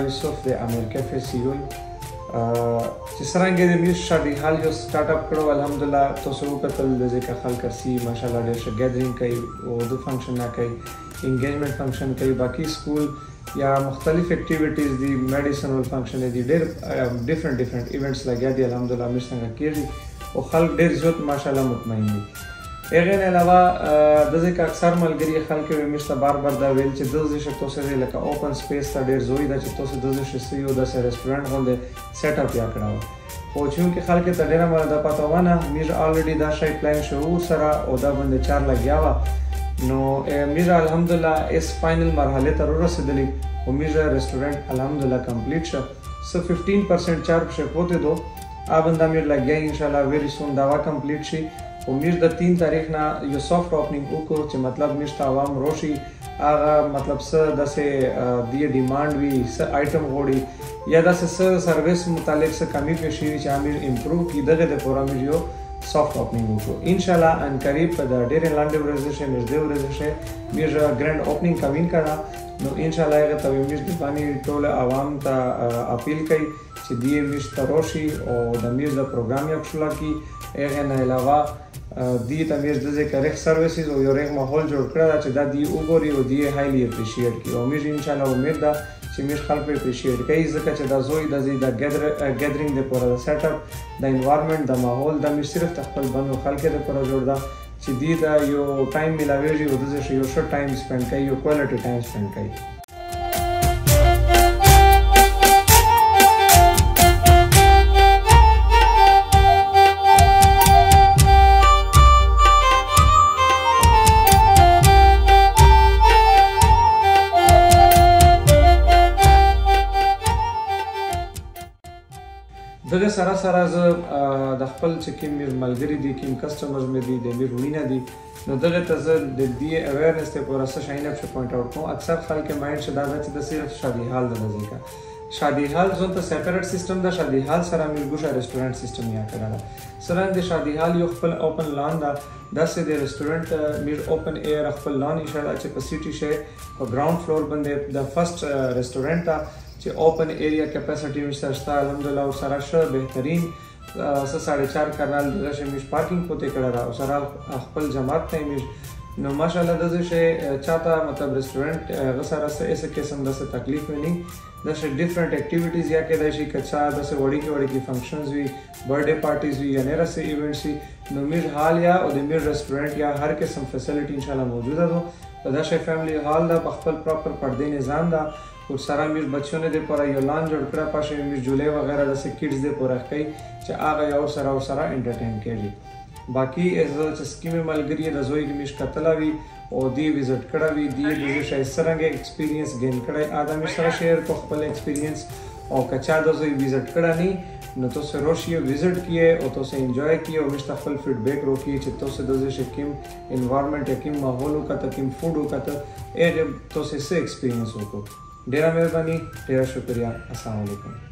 یوسف د عامر کیفے سی او چې څرنګه د میرج شادي حال یو سٹارټ اپ کړو الحمدلله تاسو وکتل د ځکه خلک سي ماشاءالله ډېر ښه ګیدرینګ کوي او د فنکشن نه کوي انګیجمنٹ فنکشن کوي باقي سکول یا مختلف اکټیویټیز دي میډیسنل فنکشن دي ډېر ډیفرنٹ ایونټس لګیا دي الحمدلله موږ څنګه کېږي او خلک ډېر زیات ماشاءالله مطمئن دي هغه نه علاوه د ځکه اکثر ملګری خلک موږ ته بار بار دا ویل چې د ځکه تاسو لکه اوپن سپیس ته ډېر زوی دا چې تاسو د ځکه سیو د ریسټورنټ غونډه سیټ اپ یا کړو خو چې خلک ته ډېر مله د پته ونه موږ الریډي دا شی پلان شو سره او دا باندې 4 لګیا و نو موږ الحمدلله اس فائنل مرحله ته ورسېدلی او موږ ریسټورنټ الحمدلله کمپلیټ شو سو 15% چارج پوته دو آبنده موږ لګیا ان شاء الله ویری سون دا کمپلیټ شي او موږ د 3 تاریخ نه یو سافت اوپننګ وکړو چې مطلب موږ ته عوام روشي هغه مطلب څه داسې دی ډیماند وي څه آیټم غوړي یا داسې څه سرویس متعلق څه کمی پیښ شي چې امیر امپروو کی دغه د پروګرام یو سافت اوپننګ وکړو ان شاء الله ان قریب په د ډېر لاندې ورځې شه نږدې ورځې شه موږ ګرانډ اوپننګ کوین کړه نو ان شاء الله هغه ته موږ د باندې ټول عوام ته اپیل کوي چې دی موږ ته روشي او د موږ د پروګرام یو شلا کی هغه نه علاوه دی ته موږ د ذکر سرویسز او یو رنګ ماحول جوړ کړی چې دا دی وګوري او دی هایلی اپریشیټ کی او موږ ان شاء الله امید ده چې موږ خلک په اپریشیټ کوي ځکه چې دا زوی د ګیدرینګ د پوره سیټ اپ د انوایرنمنت د ماحول د موږ صرف خپل بنو خلک د پوره جوړ دا چې دی دا یو ټایم ملاويږي او د یو شورت ټایم سپند کوي یو کوالټي ټایم سپند کوي دغه سره سره زه د خپل چې کوم ملګری دي کوم کسټمرز مې دي د مې وینه دي نو دغه ته زه د دې اویرنس ته پورا څه شاین اپ پوینټ اوټ کوم اکثر خلک مایند شدا چې د صرف شادي حال د ځکه شادي حال زون ته سیپریټ سیستم د شادي حال سره مې ګوشه ریسټورنټ سیستم یا کړل سره د شادي حال یو خپل اوپن لان دا داسې د ریسټورنټ مې اوپن ایر خپل لان ان شاء الله چې په سیټي شه په ګراوند فلور باندې د فرست ریسټورنټ چې اوپن ایریا کیپاسټي مشته الحمدلله او سره شه بهترین 4.5 کنال د شمیش پارکینګ پته کړه او سره خپل جماعت ته میش نو ماشاءالله د شه چاته مطلب ریسټورنټ غسره ایسه قسم د تکلیف نه د شه ډیفرنٹ اکټیویټیز یا کې د شي کچا د شه وړي کې فنکشنز وي برثډے پارټیز وي یا نه رسې ایونټس وي نو میش حال یا او د میش ریسټورنټ یا هر قسم فیسیلیټي ان شاء الله موجوده ده د شه فیملی حال دا خپل پراپر پردې نظام دا او سره میز بچونه د پورا یو لان جوړ کړه پښې میز جولې وغیرہ د کډز د پورا کوي چې هغه یو سره انټرټین کوي باقي از چې سکیم ملګری د زوی کې میش کتلاوي او دی وزټ کړه وی دی د شای سرنګ ایکسپیرینس گین کړه ادم سره شیر کو خپل ایکسپیرینس او کچا د زوی وزټ کړه نه نو تاسو روشي وزټ کیه او تاسو انجوای کیه او مستقبل فیډبیک روکیه چې تاسو د شکیم انوایرنمنت یکیم ماحول او کته کیم فود او کته اې تاسو سه ایکسپیرینس وکړو ډیره مهرباني ډیره شکریا السلام علیکم